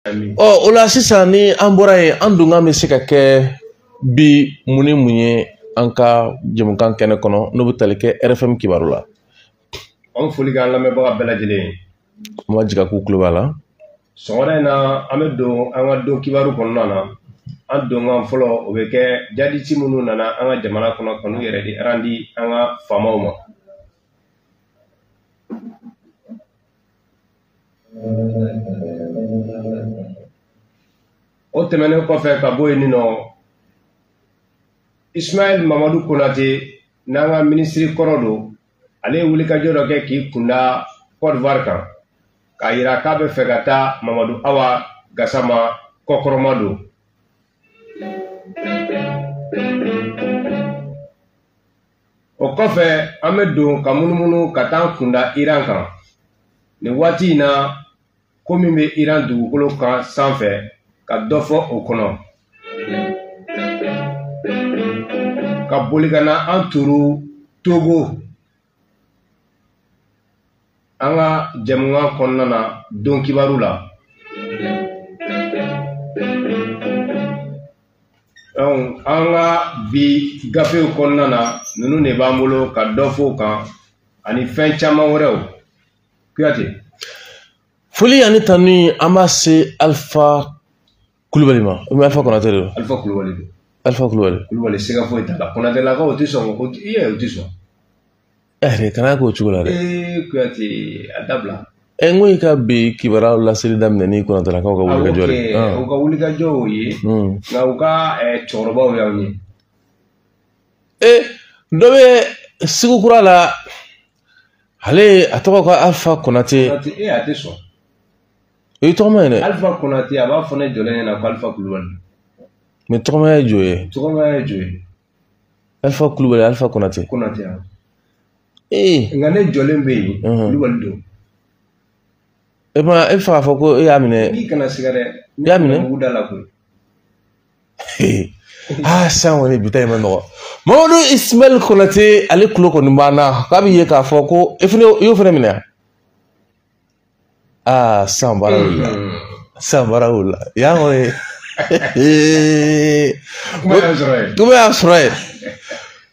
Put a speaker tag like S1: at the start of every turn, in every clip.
S1: Oh, ola sisan ni an bɔra yen an dunkan bɛ se ka kɛ bi mun ni mun ye an ka jamukan kɛnɛ kɔnɔ n'o bɛ tali kɛ RFM kibaru la.
S2: An foli k'an lamɛnbaga bɛɛ lajɛlen ye.
S1: An ma jigin k'u tulo b'a la.
S2: Sɔgɔmada in na an bɛ don an ka don kibaru kɔnɔna na. An donkan fɔlɔ o bɛ kɛ jadisi minnu nana an ka jamana kɔnɔ kanu yɛrɛ di arandi an ka faamaw ma. O tɛmɛnen kɔfɛ ka bɔ yen nɔ Ismaël Mamadou Konate n'an ka minisiri kɔrɔ don ale ye wulikajɔ dɔ kɛ k'i kunda Côte d'Ivoire kan k'a yira k'a bɛ fɛ ka taa Mamadou Awa Gassama kɔkɔrɔma don. O kɔfɛ an bɛ don ka munumunu ka taa kunda Iran kan nin waati in na ko min bɛ Iran dugukolo kan sanfɛ ka dɔ fɔ o kɔnɔ ka boli ka na an turu Togo an ka jamukan kɔnɔna na don kibaru la. An ka bi gafew kɔnɔna na ninnu de b'an bolo ka dɔ fɔ o kan ani fɛn caman wɛrɛw. Kuyate.
S1: Foli ani tanu an b'a se Alpha Kulubali ma. O bɛ Alpha Konate de don.
S2: Alpha Kulubali don.
S1: Alpha Kulubali.
S2: Kulubali siga foyi t'a la. Konatelakaw o tɛ sɔn o tɛ sɔn.
S1: Kana k'o cogo la dɛ.
S2: Kuyate a dabila.
S1: N ko i ka bi kibaruyaw laseli daminɛ ni Konatelakaw ka wulikajɔ de.
S2: U ka wulikajɔ y'o ye nka u ka cɛkɔrɔbaw y'aw ye.
S1: Dɔ bɛ Segukura la ale a tɔgɔ ko Alpha Konate.
S2: A tɛ sɔn.
S1: O ye tɔgɔma ye dɛ.
S2: Alpha Konate a b'a fɔ ne jɔlen ɲɛna ko Alpha Kulubali.
S1: Mais tɔgɔma ye jo ye.
S2: Tɔgɔma ye jo ye.
S1: Alpha Kulubali, Alpha Konate.
S2: Konate ya. Nka ne jɔlen bɛ yen Kulubali don.
S1: E fɛ k'a fɔ ko e y'a minɛ.
S2: N'i kana siga dɛ.
S1: I y'a minɛ.
S2: Mugu da la koyi.
S1: Sisan kɔni bi ta in ma nɔgɔ. Mamadou Ismaël Konate ale tulo kɔni b'an na k'a bɛ ye k'a fɔ ko i y'o fana minɛ wa? Sisan baara wulila. Sisan baara wulila. Yan kɔni. Kuma y'a sɔrɔ yen.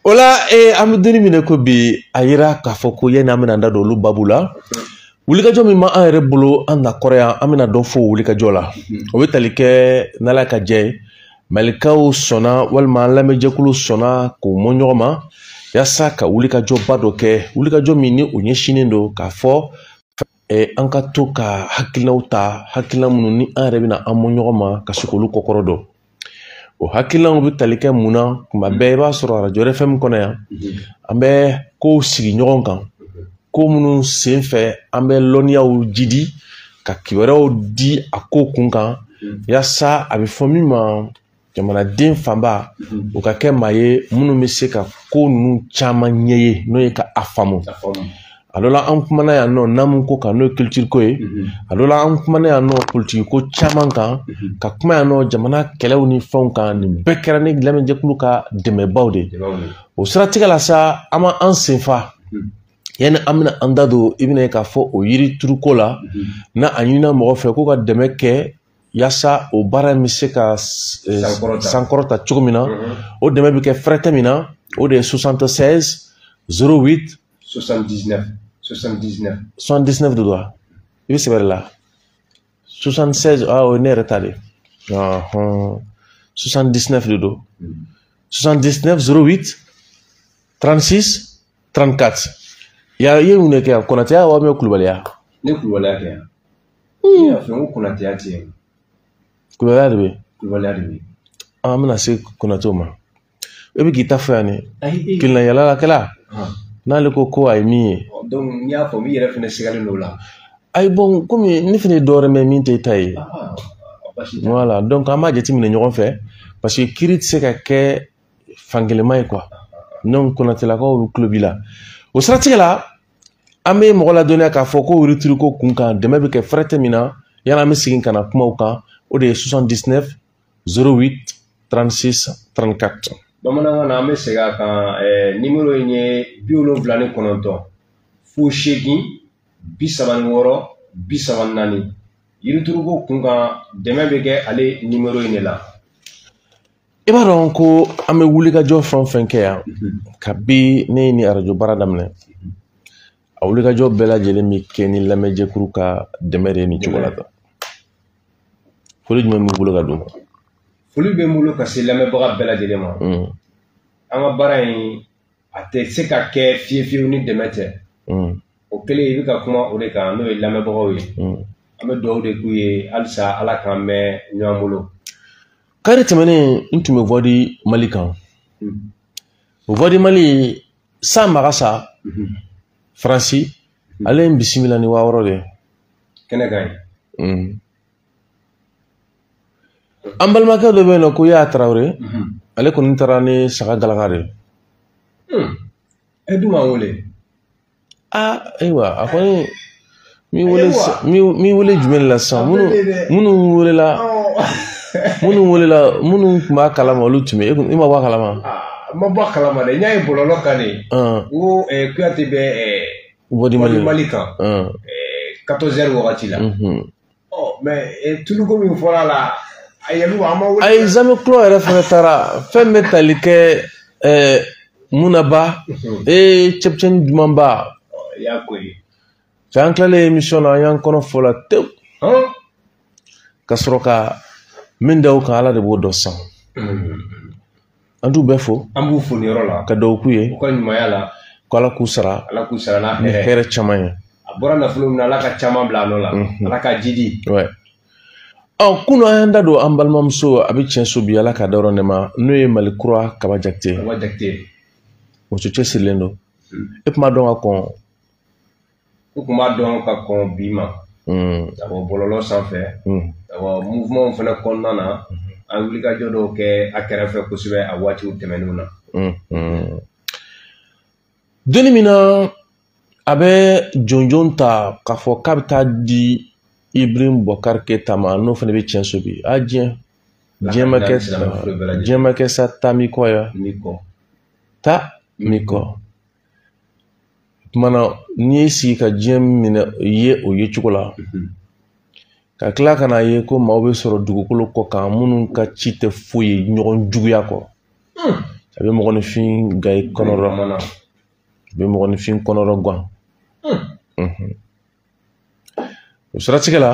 S1: O la an bɛ donni minɛ ko bi a yira k'a fɔ ko yanni an bɛna an da don olu babu la. Wulikajɔ min b'an yɛrɛ bolo an na kɔrɔ yan an bɛna dɔ fɔ o wulikajɔ la. O bɛ tali kɛ n'Ala ka jɛ ye. Malikaw sɔnna walima an lamɛnjɛkulu sɔnna k'o mɔ ɲɔgɔn ma yaasa ka wulikajɔba dɔ kɛ wulikajɔ min ni o ɲɛsinnen don k'a fɔ an ka to ka hakilinaw ta hakilina minnu ni an yɛrɛ bɛna an mɔ ɲɔgɔn ma ka se k'olu kɔkɔrɔ dɔn. O hakilinaw bɛ tali kɛ mun na tuma bɛɛ i b'a sɔrɔ Radio RFM kɔnɔ yan an bɛ kow sigi ɲɔgɔn kan ko minnu sen fɛ an bɛ lɔnniyaw jidi ka kibaruyaw di a ko kun kan yaasa a bɛ fɔ min ma jamanaden fanba o ka kɛ maa ye minnu bɛ se ka ko ninnu caman ɲɛ ye n'o ye ka a faamu. A dɔ la an kumana yan nɔ n'an ko kan n'o ye culture ko ye a dɔ la an kumana yan nɔ politiki ko caman kan ka kuma yan nɔ jamana kɛlɛw ni fɛnw kan nin bɛɛ kɛra ni lamɛnjɛkulu ka dɛmɛbaw de ye. O siratigɛ la sa an b'an senfa yanni an bɛna an da don i bɛna ye k'a fɔ o yiri turuko la n'a a ɲinina mɔgɔ fɛ k'u ka dɛmɛ kɛ yaasa o baara in bɛ se ka sankɔrɔta cogo min na o dɛmɛ bɛ kɛ fɛrɛtɛ min na o de ye 76 08 79 de don wa i bɛ sɛbɛn de la 76 o ye ne yɛrɛ ta de 79 de don 79 08 36 34 i ye mun de kɛ yan Konateya wa ou Kulubaliya?
S2: Ne Kulubaliya kɛ yan. Ne y'a fɛ n ko Konateya tɛ yen.
S1: Kulubaliya de bɛ yen.
S2: Kulubaliya de bɛ yen.
S1: An bɛna se Konatew ma. E bɛ k'i ta fɔ yan ne kiliyan yalalakɛla n'ale ko a ye min ye.
S2: Donc n y'a fɔ n yɛrɛ fana sigalen don o la.
S1: Ayi bon komi ne fana ye dɔ wɛrɛ mɛn min tɛ e ta ye. Voilà donc an b'a jateminɛ ɲɔgɔn fɛ parce que kiiri tɛ se ka kɛ fankelenma ye quoi. Donc Konatelakaw bɛ tulo b'i la. O siratigɛ la an bɛ mɔgɔ ladɔnniya k'a fɔ ko yirituriko kun kan dɛmɛ bɛ kɛ fɛrɛtɛ min na yanni an bɛ segin ka na kumaw kan o de ye 79 08 36 34.
S2: Bamanankan na an bɛ segin a kan nimero in ye 79 08 36 34 yirituruko kun kan dɛmɛ bɛ kɛ ale numéro in de la.
S1: I b'a dɔn ko an bɛ wulikajɔ fɛn o fɛn kɛ yan kabi ne ni arajo baara daminɛ a wulikajɔ bɛɛ lajɛlen bɛ kɛ ni lamɛnjɛkuru ka dɛmɛ de ye nin cogo la tan foli jumɛn b'i bolo ka d'u ma.
S2: Foli bɛ n bolo ka se lamɛnbaga bɛɛ lajɛlen ma. An ka baara in a tɛ se ka kɛ fiyewu ni dɛmɛ tɛ. O kɛlen i bɛ ka kuma o de kan n'o ye lamɛnbagaw ye. An bɛ dugawu de k'u ye halisa ala k'an mɛn ɲɔgɔn bolo.
S1: Kari tɛmɛnen n tun bɛ voix di Mali kan. O voix di Mali San Magasa Faransi ale ye n bisimila ni 6000 de ye.
S2: Kɛnɛ kan ye.
S1: An balimakɛ dɔ bɛ yen nɔ ko Yaya Tarawele ale kɔni taara ni saga galaka de ye.
S2: E dun m'an wele.
S1: Ayiwa a kɔni mi wele jumɛn de la sisan minnu welela minnu tun b'a kalama olu tun bɛ i ma bɔ a kalama.
S2: Ma bɔ a kalama dɛ n y'a ye bɔlɔlɔ kan de ko Kuyate bɛ
S1: voix di
S2: Mali kan 14h wagati la. Mais tuluko min fɔra a la a yɛlɛma an ma wele.
S1: Ayi Zame Kulo yɛrɛ fana taara fɛn bɛ tali kɛ Munaba cɛpicɛni dumanba.
S2: Y'a ko ye.
S1: An tilalen émission na an y'an kɔnɔ fɔ la tewu ka sɔrɔ ka min da o kan ala de b'o dɔn sisan. An t'u bɛɛ fo.
S2: An b'u fo nin yɔrɔ la.
S1: Ka dugawu k'u ye.
S2: U ka ɲumanya la.
S1: Ko ala k'u sara.
S2: Ala k'u sara n'a
S1: ni hɛrɛ caman ye.
S2: A bɔra nafolo min na ala ka caman bila a nɔ la. Ala ka jidi.
S1: Kunu an y'an da don an balimamuso a bɛ tiɲɛ so bi ala ka da yɔrɔ ne ma n'o ye Mali Kura Kaba Jakite.
S2: Kaba Jakite.
S1: Muso cɛsirilen don. E tun b'a dɔn ka kɔn.
S2: U tun b'a dɔn ka kɔn bi ma. Awɔ bɔlɔlɔ sanfɛ. Awɔ mouvement fana kɔnɔna na an wulikajɔ dɔw kɛ a kɛrɛfɛ kosɛbɛ a waatiw tɛmɛnenw na. Donni
S1: min na a bɛ jɔnjɔn ta k'a fɔ k'a bɛ taa di Ibrahim Boubacar Keita ma n'o fana bɛ tiɲɛ so bi diɲɛ ma kɛ sa ta mi kɔ ya ta mi kɔ tumana n'i y'i sigi ka diɲɛ minɛ ye o ye cogo la ka tila ka na ye ko maaw bɛ sɔrɔ dugukolo kɔ kan minnu ka ci tɛ foyi ye ɲɔgɔn juguya kɔ a bɛ mɔgɔninfin ga i kɔnɔrɔ a bɛ mɔgɔninfin kɔnɔrɔ gan o siratigɛ la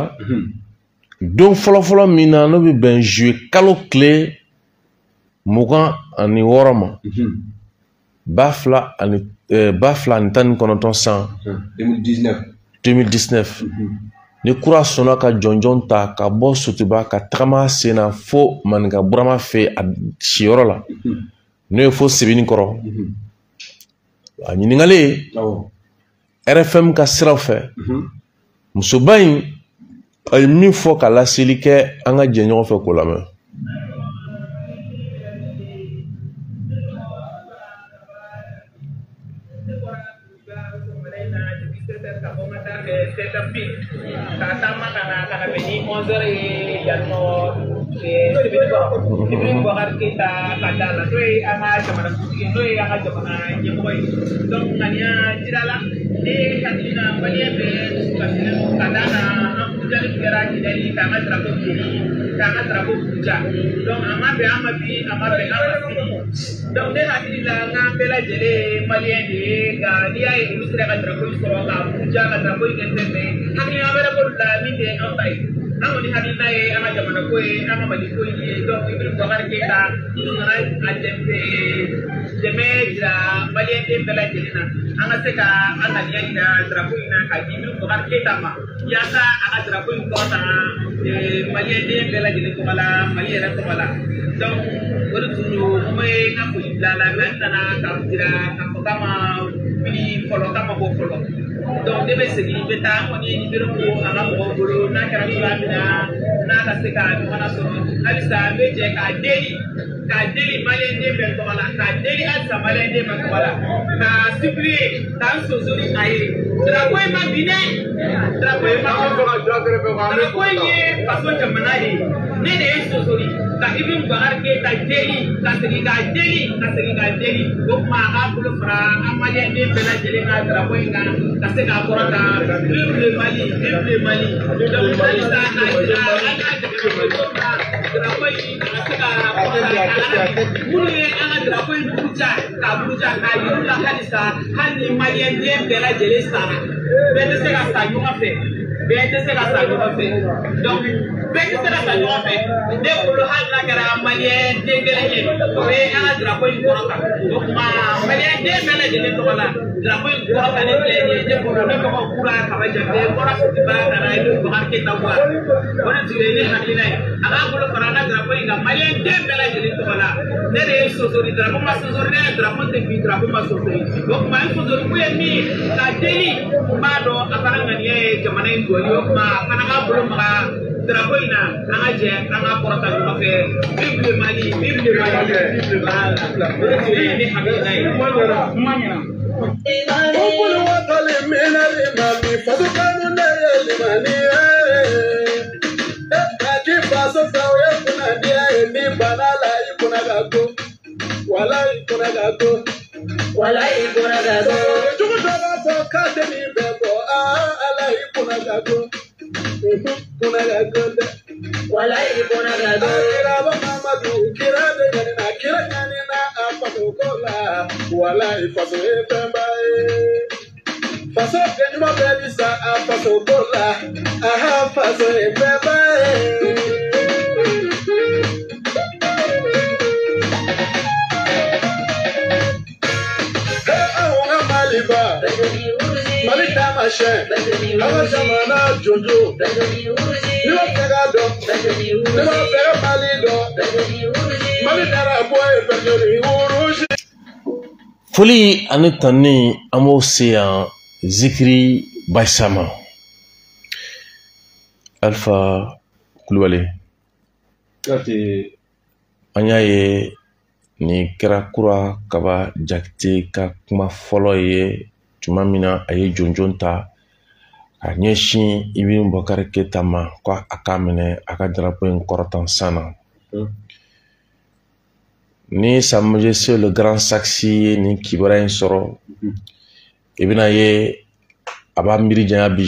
S1: don fɔlɔfɔlɔ min na n'o bɛ bɛn juillet kalo tile 26 ma 2019 san 2019 ni kura sɔnna ka jɔnjɔn ta ka bɔ Sotiba ka tagama sen na fo Maninka Burama fɛ a siyɔrɔ la n'o ye fo Sebenikɔrɔ a ɲininkali RFM ka siraw fɛ musoba in a ye min fɔ ka laseli kɛ an ka jɛ ɲɔgɔn fɛ k'o lamɛn.
S3: Ibrahim Boubacar Keita ka da la n'o ye an ka jamana kuntigi n'o ye an ka jamana ɲɛmɔgɔ ye donc ŋaniya dira la ne hakilina maliyɛn bɛ dusukasilen don ka d'a kan an kujali kɛra kidali k'an ka drapeau jeli k'an ka drapeau kuja donc a ma bɛn an ma bi a ma bɛn an ma sini donc ne hakili la n k'an bɛɛ lajɛlen ye maliyɛn de ye nka n'i y'a ye olu sera ka drapeau in sɔrɔ ka kuja ka drapeau in kɛ fɛn fɛn hakilina wɛrɛ b'olu la min tɛ an ta ye. An kɔni hakilina ye an ka jamana ko ye an ka Mali ko ye donc Ibrahim Boubacar Keita nana a dɛmɛ jira maliyɛn den bɛɛ lajɛlen na an ka se ka an ŋaniya jira drapeau in na ka di Ibrahim Boubacar Keita ma yaasa a ka drapeau in kɔrɔta maliyɛn den bɛɛ lajɛlen tɔgɔ la Mali yɛrɛ tɔgɔ la donc o de tun don n bɛ n ka foli bila a la mais n nana ka jira k'a fɔ k'a ma wuli fɔlɔ k'a ma bɔ fɔlɔ. Donc ne bɛ segin n bɛ taa kɔni Ibrahim ko a ka mɔgɔw bolo n'a kɛra cogoya min na n'a ka se ka ɲɔgɔnna sɔrɔ halisa n bɛ jɛ k'a deli ka deli malien de bel togala ka deli al samalien de bel togala ka supplier tan sozori aye drapeau ma bine drapeau ma drapeau ye façon jamana ye ne de sozori ka ibn bahar ke ta deli ka segi ka deli ko ma ka bulu fara amalien de bel jeli ka drapeau nga ka se ka korata le mali donc mali sa na drapeau yi ka se ka mulu ye ana drapeau yi buja ka yirula halisa hali malien de bel jeli sa bɛɛ tɛ se ka sa ɲɔgɔn fɛ donc bɛɛ tɛ se ka sa ɲɔgɔn fɛ ne bolo hali n'a kɛra malien den kelen ye o ye an ka drapeau in kɔrɔta o tuma malien den bɛɛ lajɛlen tɔgɔ la drapeau in kɔrɔta ne filɛ nin ye ne bolo ne tɔgɔ Kura Kaba Jate bɔra Sotiba ka na Ibn Bakar Keita Kura o de tun ye ne hakilina ye a k'a bolo fara an ka drapeau in kan malien den bɛɛ lajɛlen tɔgɔ la ne de ye sosori drapeau ma sosori ne ye drapeau tɛ bin drapeau ma sosori o tuma n sosori ko ye min ye ka deli n b'a dɔn a fana ŋaniya ye jamana in jɔli o tuma a fana k'a bolo maga drapeau in na an ka jɛ an ka kɔrɔta ɲɔgɔn fɛ vive le Mali vive le Mali o de tun ye ne hakilina ye kuma ɲɛna.
S4: Okulu watali mina limami fasukanu na limani Kaki faso sawe kuna dia eni banala ikuna gago Wala ikuna gago Jugu doba to kadeni bebo ala ikuna gago Kuna gago
S5: Wala ikuna gago
S4: Kiraba mamadu kirabe ganina kira ganina apamukola Wala ifaso efemba Faso kenyuma belisa afaso kola Aha faso efemba Ahunga maliba Malita mashe Awa jamana jojo Niwa pega do Niwa pega malido Malidara boy Fajori urushi
S1: Foli ani tanni an b'o se yan Zikiri Baysama Alpha Kulubali an y'a ye ni kɛra Kura Kaba Jakite ka kuma fɔlɔ ye tuma min na a ye jɔnjɔn ta ka ɲɛsin Ibn Bakar Keita ma ko a k'a minɛ a ka drapeau in kɔrɔtan san na ni Sa Majesté le Grand Saxi ye nin kibaruya in sɔrɔ i bɛna ye a b'a miiri janya bi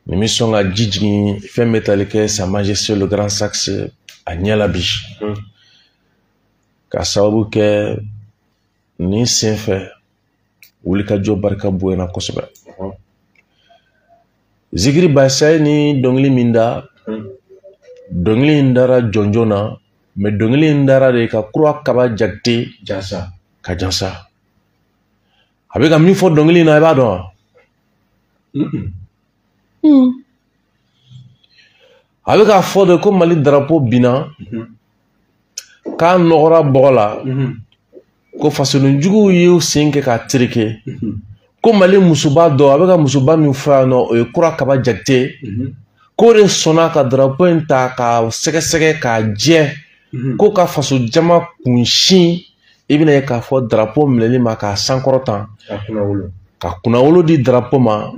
S1: nin bɛ sɔn ka ji jigin fɛn bɛ tali kɛ Sa Majesté le Grand Saxi a ɲɛ la bi ka sababu kɛ nin senfɛ wulikajɔ barika bonyana kosɛbɛ Zikiri Baysama ni dɔnkili min da dɔnkili in dara jɔnjɔn na mais dɔnkili in dara de ka Kura Kaba Jakite ka jansa a bɛ ka min fɔ dɔnkili in na i b'a dɔn wa a bɛ k'a fɔ de ko Mali drapeau binna k'a nɔgɔra bɔgɔ la ko fasodenjuguw y'u sen kɛ k'a tereke ko Mali musoba dɔ a bɛ ka musoba min fɔ yan nɔ o ye Kura Kaba Jakite k'o de sɔnna ka drapeau in ta k'a sɛgɛsɛgɛ k'a jɛ ko ka faso jama kunsin i bɛna ye k'a fɔ drapeau minɛli ma k'a sankɔrɔtan ka kunnawolo di drapeau ma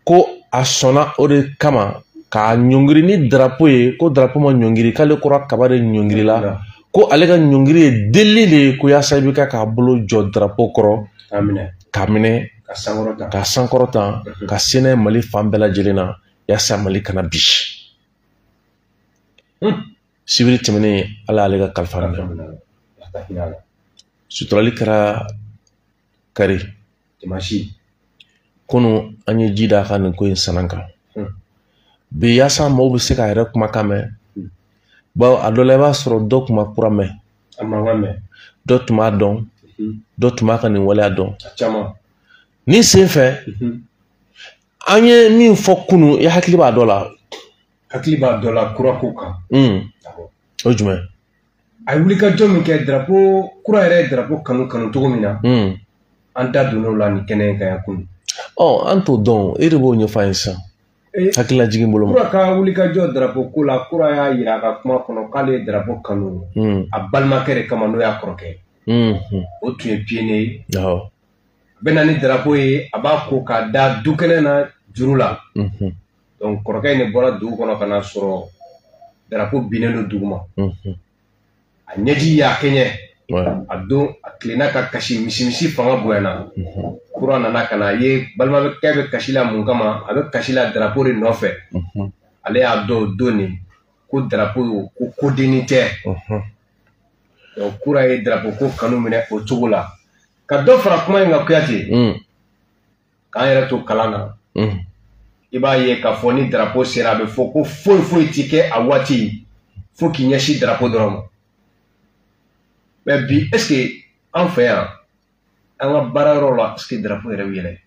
S1: ko a sɔnna o de kama k'a ɲɔngiri ni drapeau ye ko drapeau ma ɲɔngiri k'ale Kura Kaba de ɲɔngirila ko ale ka ɲɔngiri ye deli de ye ko yaasa i bɛ k'a bolo jɔ drapeau kɔrɔ k'a minɛ ka sankɔrɔtan ka se n'a ye Mali fan bɛɛ lajɛlen na yaasa Mali kana bi sibiri tɛmɛnen ala y'ale ka kalifa minɛ suturali kɛra kari kunu an ye ji d'a kan nin ko in sanan kan bi yaasa maaw bɛ se k'a yɛrɛ kumakan mɛn bawo a dɔ la i b'a sɔrɔ dɔ tun ma Kura mɛn dɔ tun b'a dɔn dɔ tun b'a ka nin waleya dɔn nin senfɛ an ye min fɔ kunu i hakili b'a dɔ la
S2: Kura ko kan
S1: o jumɛn
S2: a ye wulikajɔ min kɛ drapeau Kura yɛrɛ ye drapeau kanu cogo min na an da donn'o la nin kɛnɛ in kan yan kunu
S1: an t'o dɔn e de b'o ɲɛfɔ an ye sisan hakila jigin bolo
S2: kura ka wuli ka jɔ drapeau ko la kura y'a yira a ka kuma kɔnɔ k'ale ye drapeau kanu a balimakɛ de kama n'o y'a kɔrɔkɛ o tun ye piene ye a bɛ na ni drapeau ye a b'a ko k'a da du kɛnɛ na juru la donc kɔrɔkɛ in de bɔra dugu kɔnɔ ka na sɔrɔ drapeau binnen don dugu ma a ɲɛji y'a kɛɲɛ a don a tilenna ka kasi misi fanga bonyana kura nana ka na a ye balimakɛ bɛ kasi la mun kama a bɛ kasi la drapeau de nɔfɛ ale y'a dɔn o don nin ko drapeau ko kodenni tɛ donc kura ye drapeau ko kanu minɛ o cogo la ka dɔ fara kuma in kan Kuyate k'an yɛrɛ to kalan na i b'a ye k'a fɔ ni drapeau sera a bɛ fɔ ko foyi ti kɛ a waati fo k'i ɲɛsin drapeau dɔrɔn ma mais bi est-ce que an fɛ yan an ka baara yɔrɔ la est-ce que drapeau yɛrɛ bɛ yɛlɛ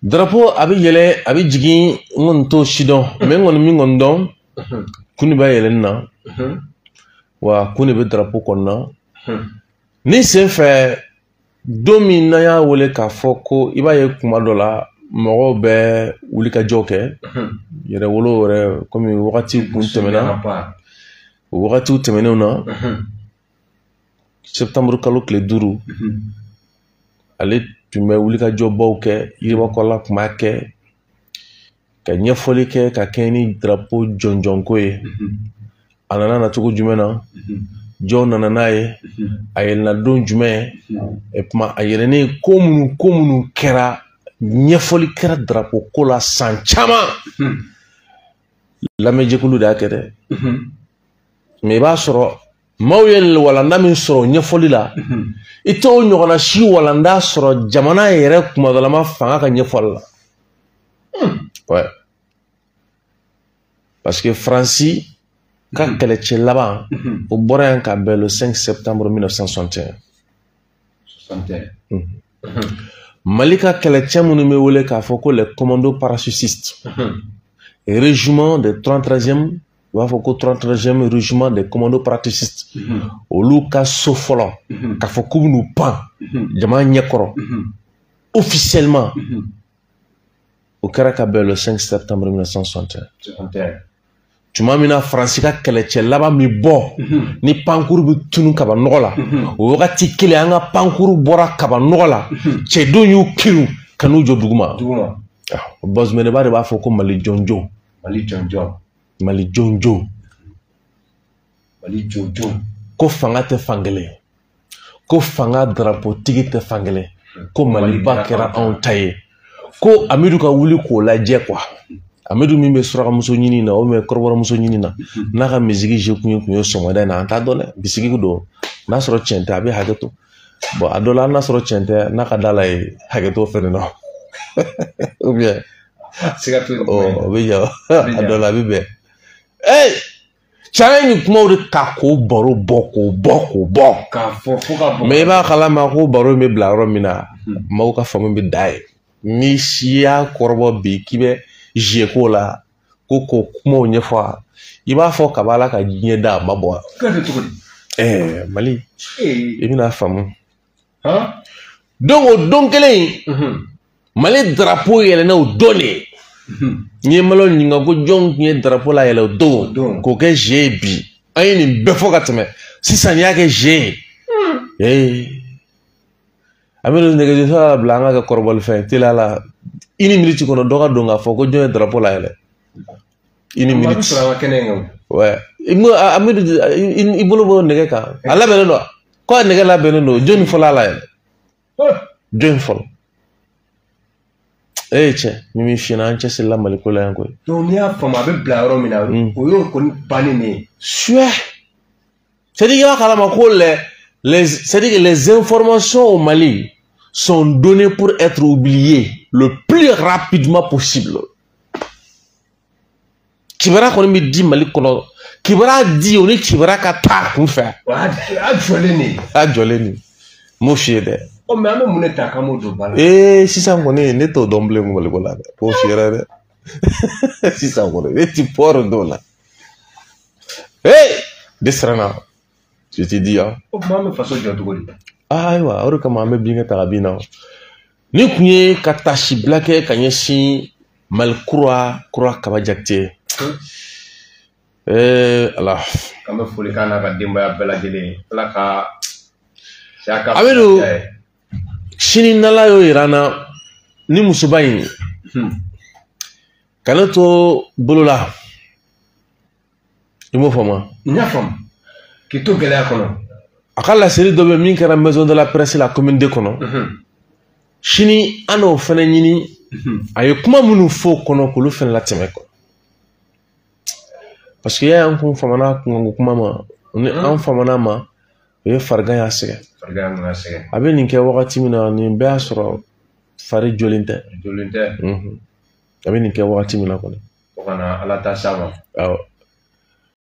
S1: drapeau a bɛ yɛlɛ a bɛ jigin n kɔni t'o si dɔn mais n kɔni min kɔni dɔn kun de b'a yɛlɛnni na wa kun de bɛ drapeau kɔnɔna ni sen fɛ don min n'an y'a wele k'a fɔ ko i b'a ye kuma dɔ la mɔgɔw bɛ wulikajɔw kɛ yɛrɛwolo yɛrɛ komi wagati kun tɛmɛna o wagatiw tɛmɛnenw na septembre kalo tile 5 ale tun bɛ wulikajɔbaw kɛ Yiribakɔla tun b'a kɛ ka ɲɛfɔli kɛ ka kɛɲɛ ni drapeau jɔnjɔnko ye a nana na cogo jumɛn na jɔn nana n'a ye a yɛlɛnna don jumɛn et puis a yɛlɛnnen ko minnu kɛra ɲɛfɔli kɛra drapeau ko la san caman lamɛnjɛkulu de y'a kɛ dɛ mais i b'a sɔrɔ maaw ye walanda min sɔrɔ ɲɛfɔli la i t'o ɲɔgɔnna si walanda sɔrɔ jamana yɛrɛ kumadɔlama fanga ka ɲɛfɔli la ouais parce que Faransi ka kɛlɛcɛ laban o bɔra yan ka bɛn le 5 septembre 1961 Mali ka kɛlɛcɛ minnu bɛ wele k'a fɔ ko les commandos parachutistes régiment de 33e u b'a fɔ ko 33e régiment des commandos parachutistes olu ka so fɔlɔ k'a fɔ k'u bɛn'u pan jamana ɲɛkɔrɔ officiellement o kɛra ka bɛn le 5 septembre 1961 tuma min na Faransi ka kɛlɛcɛ laban min bɔ ni pankuru bɛ tunu kaba nɔgɔ la o wagati kelen an ka pankuru bɔra kaba nɔgɔ la cɛdenw y'u kirin ka n'u jɔ duguma Bazumɛnɛba de b'a fɔ ko Mali jɔnjɔn Mali jɔnjɔn ko fanga tɛ fankelen ko fanga drapeau tigi tɛ fankelen ko Maliba kɛra anw ta ye ko Amidu ka wuli k'o lajɛ quoi Amidu min bɛ surakamuso ɲini na ou bien kɔrɔbɔrɔmuso ɲini na n'a ka misiki je kun ye sɔgɔmada in na an t'a dɔn dɛ bisiki don n'a sɔrɔ tiɲɛ tɛ a bɛ hakɛ to bon a dɔ la n'a sɔrɔ tiɲɛ tɛ n'a ka d'a la ye hakɛ to fɛnɛ na ou bien o bɛ ɲa a dɔ la a bɛ bɛn cɛ ni kumaw de ka k'o baro bɔ mais i b'a kalama ko baro in bɛ bila yɔrɔ min na maaw ka faamu bɛ da ye ni si y'a kɔrɔbɔ bi k'i bɛ ko la ko kumaw ɲɛfɔ i b'a fɔ ka b'a la ka diɲɛ da a ma bɔ Mali i bɛna faamu donc o don kelen Mali drapeau yɛlɛnna o don de n ye malo ɲininka ko jɔn tun ye drapeau la yɛlɛ o don k'o kɛ G ye bi an ye nin bɛɛ fɔ ka tɛmɛ sisan n'i y'a kɛ G ye an bɛ nɛgɛjuru sira la bila an ka kɛ kɔrɔbɔlifɛn teliya la ini minute kɔnɔ dɔ ka don k'a fɔ ko jɔn ye drapeau la yɛlɛ ini minute ouais Amidu i bolo bɔ nɛgɛ kan a labɛnnen don ko a nɛgɛ labɛnnen don jɔn fɔlɔ la yɛlɛ jɔn fɔlɔ cɛ min fiɲɛna an cɛsirila Maliko la yan koyi
S2: donc n'i y'a faamu a bɛ bila yɔrɔ min na o y'o kɔni bannen de ye
S1: c'est-à-dire i b'a kalama ko c'est-à-dire que les informations au Mali sont données pour être oubliées le plus rapidement possible. Kibara kɔni bɛ di Mali kɔnɔ kibara di o ni kibara ka taa kun fɛ
S2: a
S1: jɔlen ni m'o f'i ye dɛ
S2: mais an bɛ mun de ta k'an m'o don ba la
S1: sisan kɔni ne t'o dɔn bilen Maliko la dɛ k'o f'i yɛrɛ dɛ sisan kɔni ne ti pɔɔri dɔw la de siranna je te dis
S2: o tuma an bɛ faso jɔ cogo di
S1: ayiwa o de kama an bɛ bin kɛ ta ka bin na ni kun ye ka tasibila kɛ ka ɲɛsin Mal kura kaba jakte Allah
S2: kama foli kana ka dimba bela jele la ka shaka
S1: Abedu shini nala yo irana ni musubayin kana to bolola imo fama
S2: nyafam ki to gele akono
S1: akala série do be min kara maison de la presse la commune de kono shini ano fana nyini aye kuma munu fo kono ko lu fana la teme ko parce que ya an kun famana kun kuma ma ni an famana ma ye farga ya sege abe nin ke wakati mina ni be asoro fari jolinte
S2: abe
S1: nin ke wakati mina ko
S2: kana ala ta sama